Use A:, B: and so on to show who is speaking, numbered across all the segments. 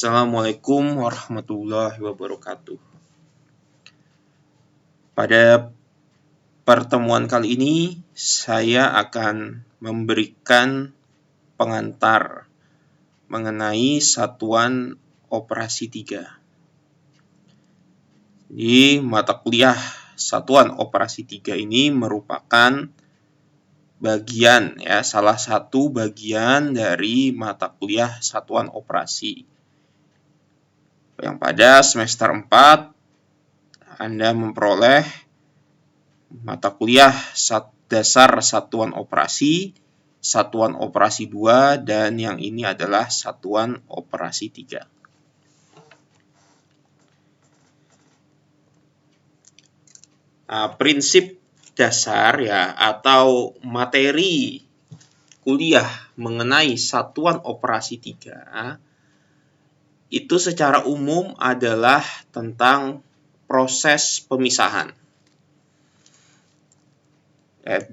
A: Assalamualaikum warahmatullahi wabarakatuh. Pada pertemuan kali ini, saya akan memberikan pengantar mengenai satuan operasi 3. Di mata kuliah satuan operasi 3 ini merupakan salah satu bagian dari mata kuliah satuan operasi. Yang pada semester 4 Anda memperoleh mata kuliah dasar satuan operasi 2, dan yang ini adalah satuan operasi 3. Prinsip dasar atau materi kuliah mengenai satuan operasi 3 itu secara umum adalah tentang proses pemisahan.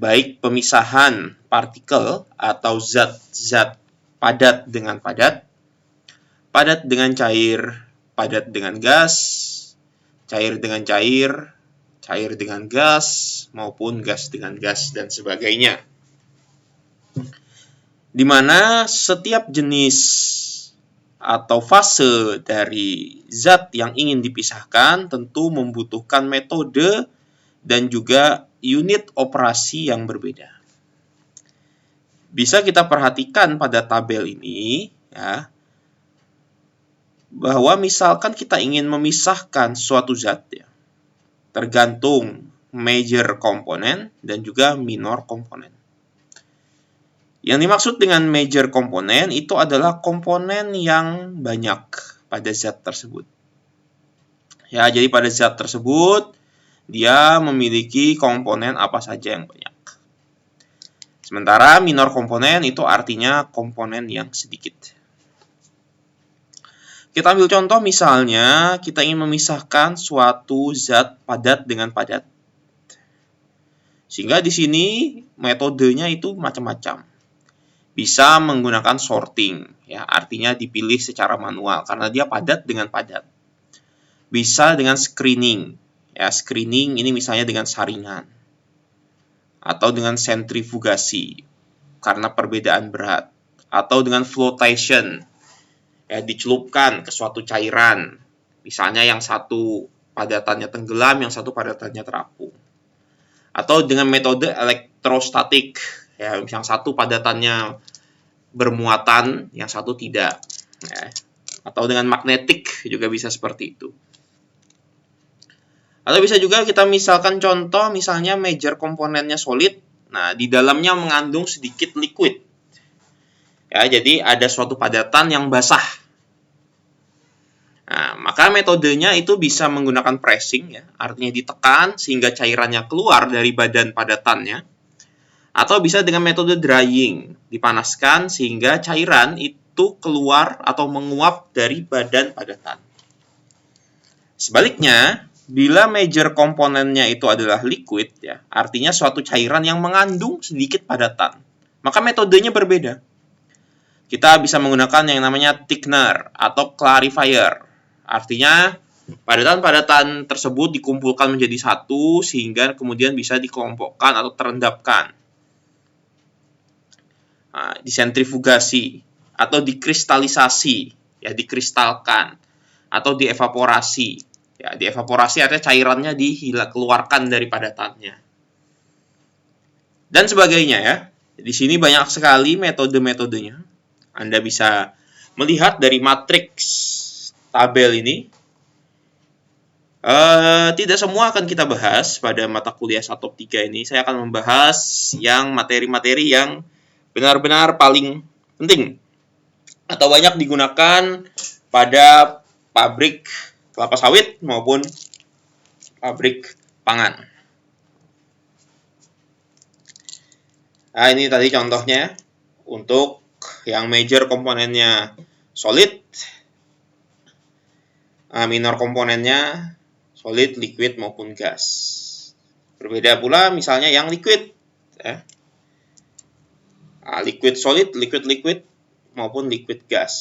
A: Baik pemisahan partikel atau zat-zat padat dengan padat, padat dengan cair, padat dengan gas, cair dengan cair, cair dengan gas, maupun gas dengan gas, dan sebagainya. Di mana setiap jenis atau fase dari zat yang ingin dipisahkan tentu membutuhkan metode dan juga unit operasi yang berbeda. Bisa kita perhatikan pada tabel ini bahwa misalkan kita ingin memisahkan suatu zat tergantung major komponen dan juga minor komponen. Yang dimaksud dengan major komponen itu adalah komponen yang banyak pada zat tersebut. Jadi pada zat tersebut dia memiliki komponen apa saja yang banyak. Sementara minor komponen itu artinya komponen yang sedikit. Kita ambil contoh misalnya kita ingin memisahkan suatu zat padat dengan padat. Sehingga di sini metodenya itu macam-macam. Bisa menggunakan sorting, artinya dipilih secara manual karena dia padat dengan padat. Bisa dengan screening, screening ini misalnya dengan saringan. Atau dengan sentrifugasi karena perbedaan berat. Atau dengan flotation, dicelupkan ke suatu cairan. Misalnya yang satu padatannya tenggelam, yang satu padatannya terapung. Atau dengan metode elektrostatik, yang satu padatannya bermuatan, yang satu tidak. Atau dengan magnetik juga bisa seperti itu. Atau bisa juga kita misalkan contoh, misalnya major komponennya solid, di dalamnya mengandung sedikit liquid. Jadi ada suatu padatan yang basah. Maka metodenya itu bisa menggunakan pressing, artinya ditekan sehingga cairannya keluar dari badan padatannya. Atau bisa dengan metode drying, dipanaskan sehingga cairan itu keluar atau menguap dari badan padatan. Sebaliknya, bila major komponennya itu adalah liquid, artinya suatu cairan yang mengandung sedikit padatan, maka metodenya berbeda. Kita bisa menggunakan yang namanya thickener atau clarifier. Artinya, padatan-padatan tersebut dikumpulkan menjadi satu sehingga kemudian bisa dikelompokkan atau terendapkan. Disentrifugasi atau dikristalisasi, dikristalkan atau dievaporasi. Dievaporasi artinya cairannya dikeluarkan dari padatannya. Dan sebagainya Di sini banyak sekali metode-metodenya. Anda bisa melihat dari matriks tabel ini. Tidak semua akan kita bahas pada mata kuliah Satop 3 ini. Saya akan membahas yang materi-materi yang benar-benar paling penting atau banyak digunakan pada pabrik kelapa sawit maupun pabrik pangan. Ini tadi contohnya untuk yang major komponennya solid, minor komponennya solid, liquid maupun gas. Berbeda pula misalnya yang liquid, liquid solid, liquid maupun liquid gas.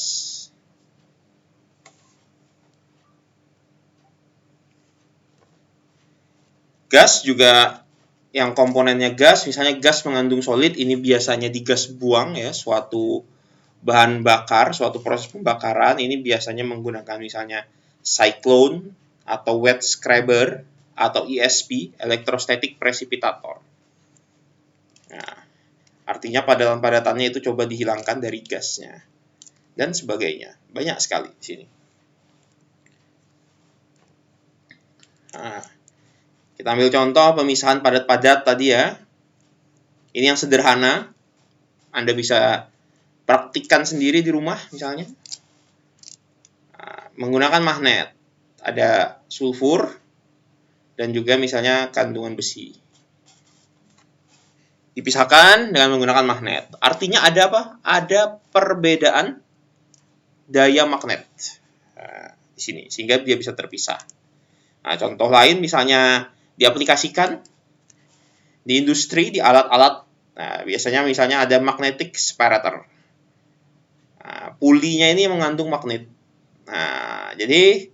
A: Gas juga yang komponennya gas, misalnya gas mengandung solid, ini biasanya digas buang ya, suatu bahan bakar, suatu proses pembakaran, ini biasanya menggunakan misalnya cyclone atau wet scrubber atau ESP, electrostatic precipitator. Nah, artinya padatan-padatannya itu coba dihilangkan dari gasnya dan sebagainya. Banyak sekali di sini. Nah, kita ambil contoh pemisahan padat-padat tadi ya. Ini yang sederhana. Anda bisa praktikkan sendiri di rumah misalnya. Nah, menggunakan magnet. Ada sulfur dan juga misalnya kandungan besi. Dipisahkan dengan menggunakan magnet. Artinya ada apa? Ada perbedaan daya magnet. Nah, di sini sehingga dia bisa terpisah. Nah, contoh lain misalnya diaplikasikan di industri, di alat-alat. Nah, biasanya misalnya ada magnetic separator. Nah, pulinya ini mengandung magnet. Nah, jadi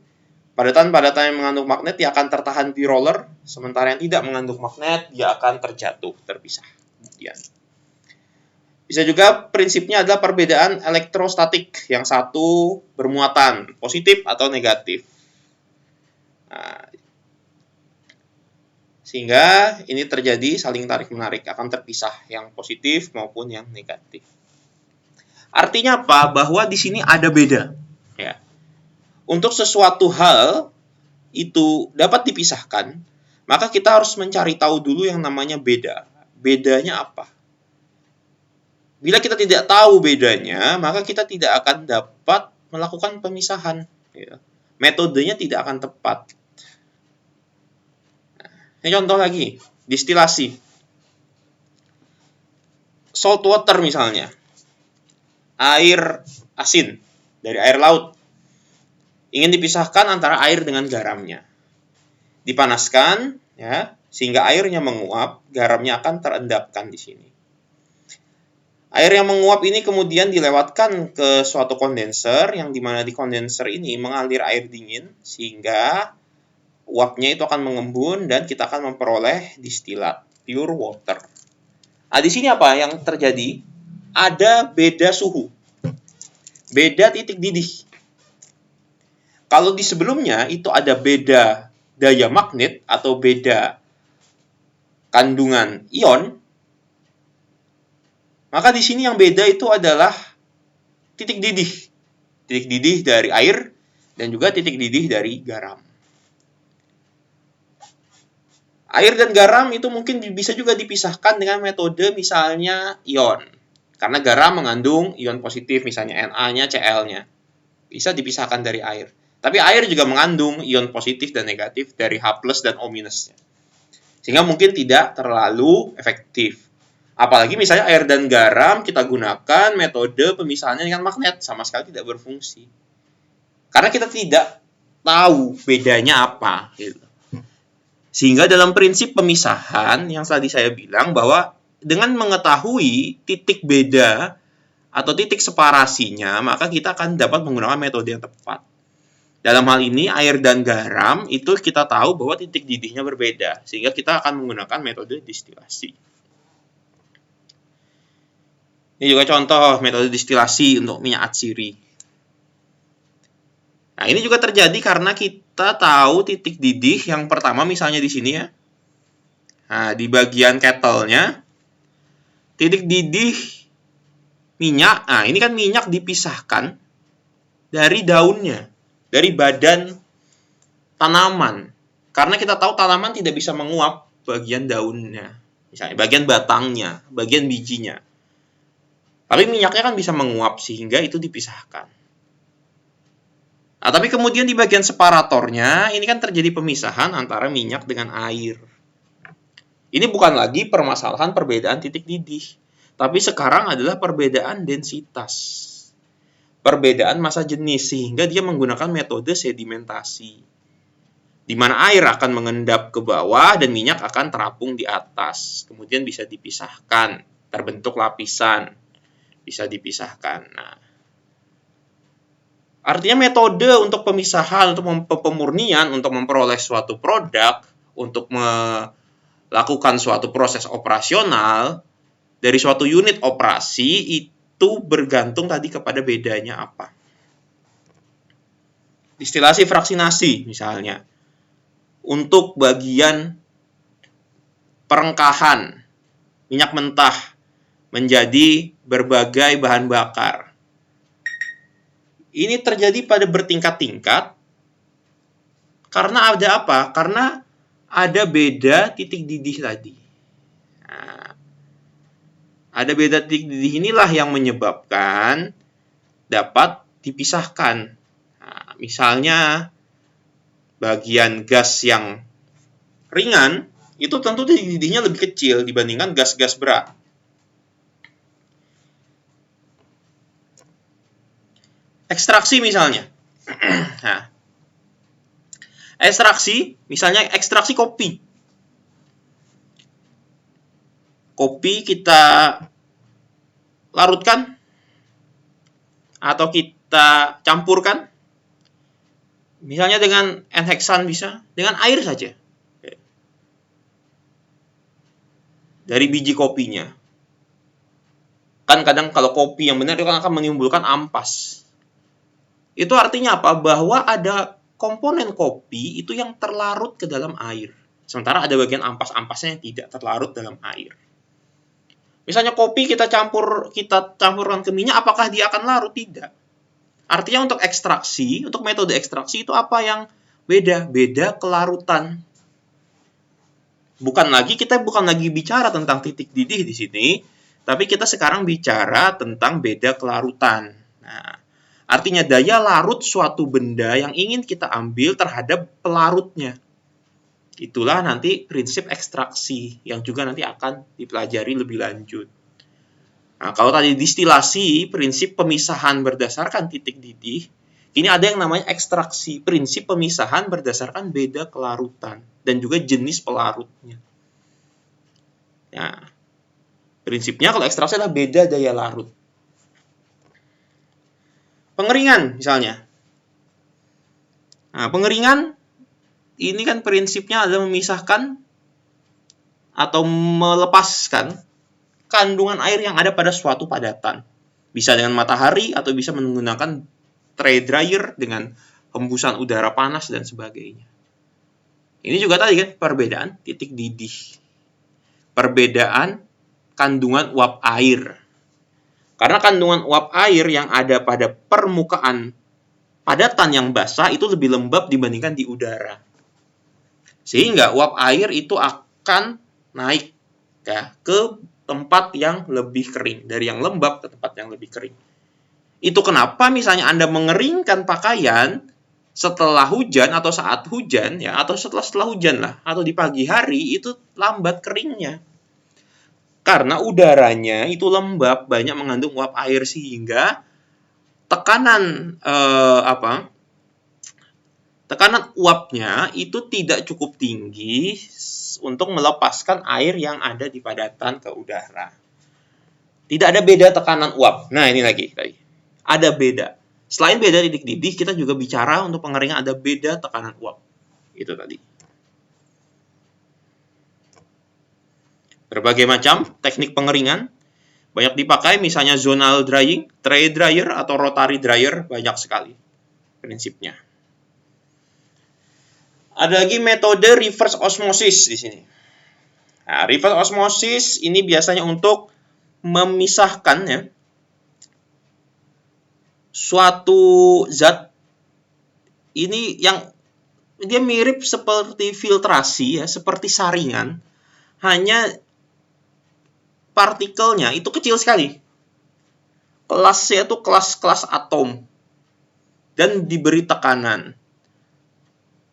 A: padatan-padatan yang mengandung magnet dia akan tertahan di roller, sementara yang tidak mengandung magnet dia akan terjatuh, terpisah. Kemudian bisa juga prinsipnya adalah perbedaan elektrostatik, yang satu bermuatan positif atau negatif. Nah, sehingga ini terjadi saling tarik-menarik, akan terpisah yang positif maupun yang negatif. Artinya apa? Bahwa di sini ada beda. Ya. Untuk sesuatu hal itu dapat dipisahkan, maka kita harus mencari tahu dulu yang namanya beda. Bedanya apa? Bila kita tidak tahu bedanya, maka kita tidak akan dapat melakukan pemisahan. Ya. Metodenya tidak akan tepat. Ini contoh lagi, distilasi. Salt water misalnya, air asin dari air laut. Ingin dipisahkan antara air dengan garamnya. Dipanaskan, ya, sehingga airnya menguap, garamnya akan terendapkan di sini. Air yang menguap ini kemudian dilewatkan ke suatu kondenser, yang dimana di kondenser ini mengalir air dingin, sehingga uapnya itu akan mengembun dan kita akan memperoleh distilat, pure water. Nah, di sini apa yang terjadi? Ada beda suhu, beda titik didih. Kalau di sebelumnya itu ada beda daya magnet atau beda kandungan ion, maka di sini yang beda itu adalah titik didih. Titik didih dari air dan juga titik didih dari garam. Air dan garam itu mungkin bisa juga dipisahkan dengan metode misalnya ion. Karena garam mengandung ion positif, misalnya Na-nya, Cl-nya. Bisa dipisahkan dari air. Tapi air juga mengandung ion positif dan negatif dari H+ dan O-nya. Sehingga mungkin tidak terlalu efektif. Apalagi misalnya air dan garam kita gunakan metode pemisahannya dengan magnet, sama sekali tidak berfungsi. Karena kita tidak tahu bedanya apa. Gitu. Sehingga dalam prinsip pemisahan yang tadi saya bilang bahwa dengan mengetahui titik beda atau titik separasinya, maka kita akan dapat menggunakan metode yang tepat. Dalam hal ini air dan garam itu kita tahu bahwa titik didihnya berbeda, sehingga kita akan menggunakan metode distilasi. Ini juga contoh metode distilasi untuk minyak atsiri. Nah, ini juga terjadi karena kita tahu titik didih yang pertama misalnya di sini ya. Nah, di bagian kettle-nya, titik didih minyak. Nah, ini kan minyak dipisahkan dari daunnya, dari badan tanaman. Karena kita tahu tanaman tidak bisa menguap bagian daunnya, misalnya bagian batangnya, bagian bijinya. Tapi minyaknya kan bisa menguap sehingga itu dipisahkan. Nah, tapi kemudian di bagian separatornya, ini kan terjadi pemisahan antara minyak dengan air. Ini bukan lagi permasalahan perbedaan titik didih, tapi sekarang adalah perbedaan densitas. Perbedaan massa jenis, sehingga dia menggunakan metode sedimentasi. Di mana air akan mengendap ke bawah dan minyak akan terapung di atas. Kemudian bisa dipisahkan, terbentuk lapisan. Bisa dipisahkan. Nah, artinya metode untuk pemisahan, untuk pemurnian, untuk memperoleh suatu produk, untuk melakukan suatu proses operasional dari suatu unit operasi itu bergantung tadi kepada bedanya apa. Distilasi fraksinasi misalnya. Untuk bagian perengkahan minyak mentah menjadi berbagai bahan bakar. Ini terjadi pada bertingkat-tingkat karena ada apa? Karena ada beda titik didih tadi. Nah, ada beda titik didih inilah yang menyebabkan dapat dipisahkan. Nah, misalnya bagian gas yang ringan itu tentu titik didihnya lebih kecil dibandingkan gas-gas berat. Ekstraksi misalnya. Nah, misalnya ekstraksi kopi. Kopi kita larutkan atau kita campurkan. Misalnya dengan N-heksan bisa, dengan air saja. Dari biji kopinya. Kan kadang kalau kopi yang benar itu akan menimbulkan ampas. Itu artinya apa? Bahwa ada komponen kopi itu yang terlarut ke dalam air. Sementara ada bagian ampas-ampasnya yang tidak terlarut dalam air. Misalnya kopi kita campurkan ke minyak, apakah dia akan larut? Tidak. Artinya untuk metode ekstraksi itu apa yang beda? Beda kelarutan. Kita bukan lagi bicara tentang titik didih di sini, tapi kita sekarang bicara tentang beda kelarutan. Nah, artinya daya larut suatu benda yang ingin kita ambil terhadap pelarutnya. Itulah nanti prinsip ekstraksi yang juga nanti akan dipelajari lebih lanjut. Nah, kalau tadi distilasi, prinsip pemisahan berdasarkan titik didih, ini ada yang namanya ekstraksi, prinsip pemisahan berdasarkan beda kelarutan dan juga jenis pelarutnya. Nah, prinsipnya kalau ekstraksi adalah beda daya larut. Pengeringan misalnya. Nah, pengeringan ini kan prinsipnya adalah memisahkan atau melepaskan kandungan air yang ada pada suatu padatan. Bisa dengan matahari atau bisa menggunakan tray dryer dengan hembusan udara panas dan sebagainya. Ini juga tadi kan perbedaan titik didih. Perbedaan kandungan uap air. Karena kandungan uap air yang ada pada permukaan padatan yang basah itu lebih lembab dibandingkan di udara. Sehingga uap air itu akan naik ya, ke tempat yang lebih kering. Dari yang lembab ke tempat yang lebih kering. Itu kenapa misalnya Anda mengeringkan pakaian setelah hujan atau saat hujan, ya, atau setelah hujan lah, atau di pagi hari, itu lambat keringnya. Karena udaranya itu lembab, banyak mengandung uap air, sehingga tekanan uapnya itu tidak cukup tinggi untuk melepaskan air yang ada di padatan ke udara. Tidak ada beda tekanan uap. Nah, ini lagi. Ada beda. Selain beda titik didih, kita juga bicara untuk pengeringan ada beda tekanan uap. Itu tadi. Berbagai macam teknik pengeringan banyak dipakai, misalnya zonal drying, tray dryer, atau rotary dryer, banyak sekali prinsipnya. Ada lagi metode reverse osmosis di sini. Nah, reverse osmosis ini biasanya untuk memisahkan ya, suatu zat ini yang dia mirip seperti filtrasi ya, seperti saringan, hanya partikelnya itu kecil sekali. Kelasnya itu kelas atom dan diberi tekanan.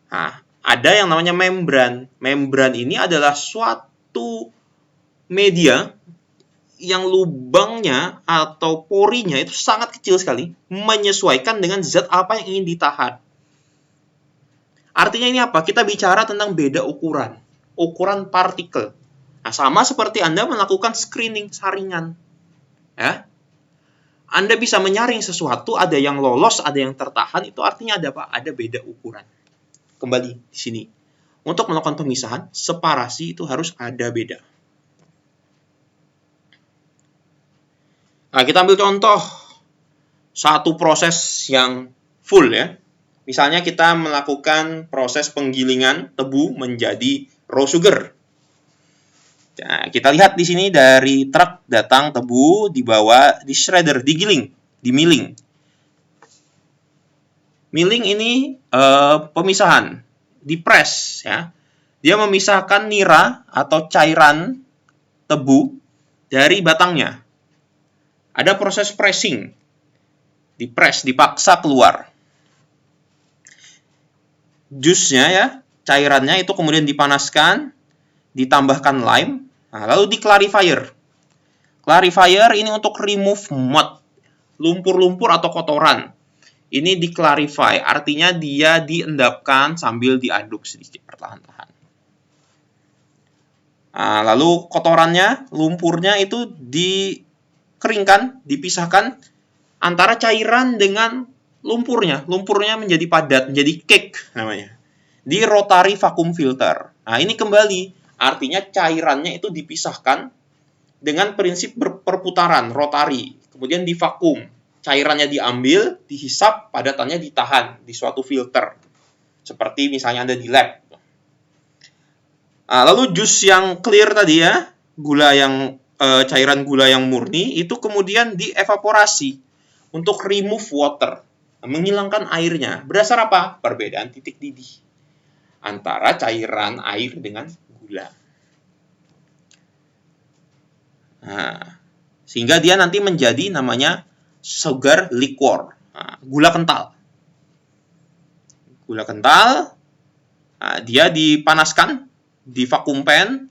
A: Nah, ada yang namanya membran. Membran ini adalah suatu media yang lubangnya atau porinya itu sangat kecil sekali, menyesuaikan dengan zat apa yang ingin ditahan. Artinya ini apa? Kita bicara tentang beda ukuran partikel. Nah, sama seperti Anda melakukan screening saringan. Ya. Anda bisa menyaring sesuatu, ada yang lolos, ada yang tertahan, itu artinya ada apa? Ada beda ukuran. Kembali di sini. untuk melakukan pemisahan, separasi itu harus ada beda. Nah, kita ambil contoh satu proses yang full ya. Misalnya kita melakukan proses penggilingan tebu menjadi raw sugar. Nah, kita lihat di sini dari truk datang tebu dibawa di shredder, digiling, dimiling. Milling ini pemisahan, dipres ya. Dia memisahkan nira atau cairan tebu dari batangnya. Ada proses pressing, dipres, dipaksa keluar. Jusnya ya, cairannya itu kemudian dipanaskan, ditambahkan lime, nah, lalu di clarifier. Clarifier ini untuk remove mud, lumpur-lumpur atau kotoran. Ini di clarify, artinya dia diendapkan sambil diaduk sedikit perlahan-lahan. Nah, lalu kotorannya, lumpurnya itu dikeringkan, dipisahkan antara cairan dengan lumpurnya. Lumpurnya menjadi padat, menjadi cake namanya. Di rotary vacuum filter. Nah, ini kembali, artinya cairannya itu dipisahkan dengan prinsip perputaran, rotary. Kemudian di vakum. Cairannya diambil, dihisap, padatannya ditahan di suatu filter. Seperti misalnya Anda di lab. Nah, lalu jus yang clear tadi ya, gula yang cairan gula yang murni itu kemudian dievaporasi untuk remove water, menghilangkan airnya. Berdasar apa? Perbedaan titik didih antara cairan air dengan gula. Nah, sehingga dia nanti menjadi namanya sugar liquor, gula kental. Gula kental, dia dipanaskan di vacuum pan,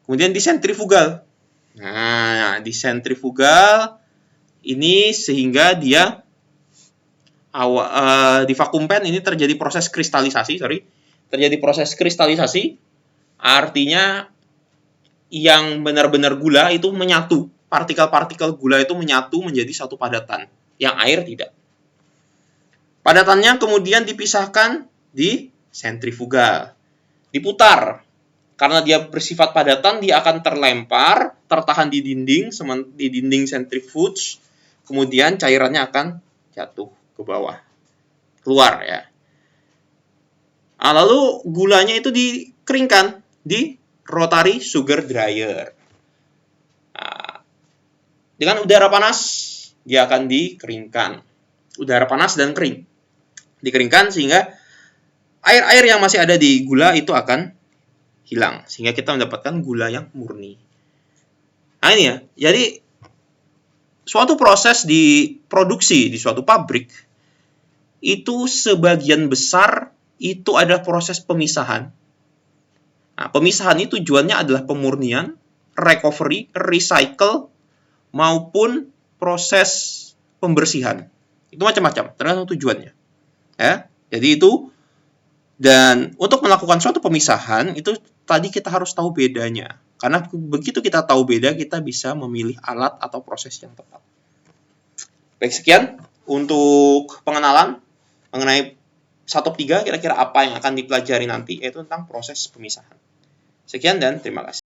A: kemudian di sentrifugal. Nah, di sentrifugal ini sehingga dia di vacuum pan ini terjadi proses kristalisasi, artinya yang benar-benar gula itu menyatu, partikel-partikel gula itu menyatu menjadi satu padatan, yang air tidak. Padatannya kemudian dipisahkan di sentrifugal, diputar. Karena dia bersifat padatan, dia akan terlempar, tertahan di dinding centrifuge, kemudian cairannya akan jatuh ke bawah, keluar ya. Nah, lalu gulanya itu dikeringkan di rotary sugar dryer. Nah, dengan udara panas, dia akan dikeringkan. Udara panas dan kering. Dikeringkan sehingga air-air yang masih ada di gula itu akan hilang. Sehingga kita mendapatkan gula yang murni. Nah ini ya, jadi suatu proses di produksi di suatu pabrik, itu sebagian besar itu adalah proses pemisahan. Nah, pemisahan itu tujuannya adalah pemurnian, recovery, recycle, maupun proses pembersihan. Itu macam-macam, tergantung tujuannya. Ya, jadi itu. Dan untuk melakukan suatu pemisahan, itu tadi kita harus tahu bedanya. Karena begitu kita tahu beda, kita bisa memilih alat atau proses yang tepat. Baik, sekian untuk pengenalan mengenai 1/3 kira-kira apa yang akan dipelajari nanti, yaitu tentang proses pemisahan. Sekian dan terima kasih.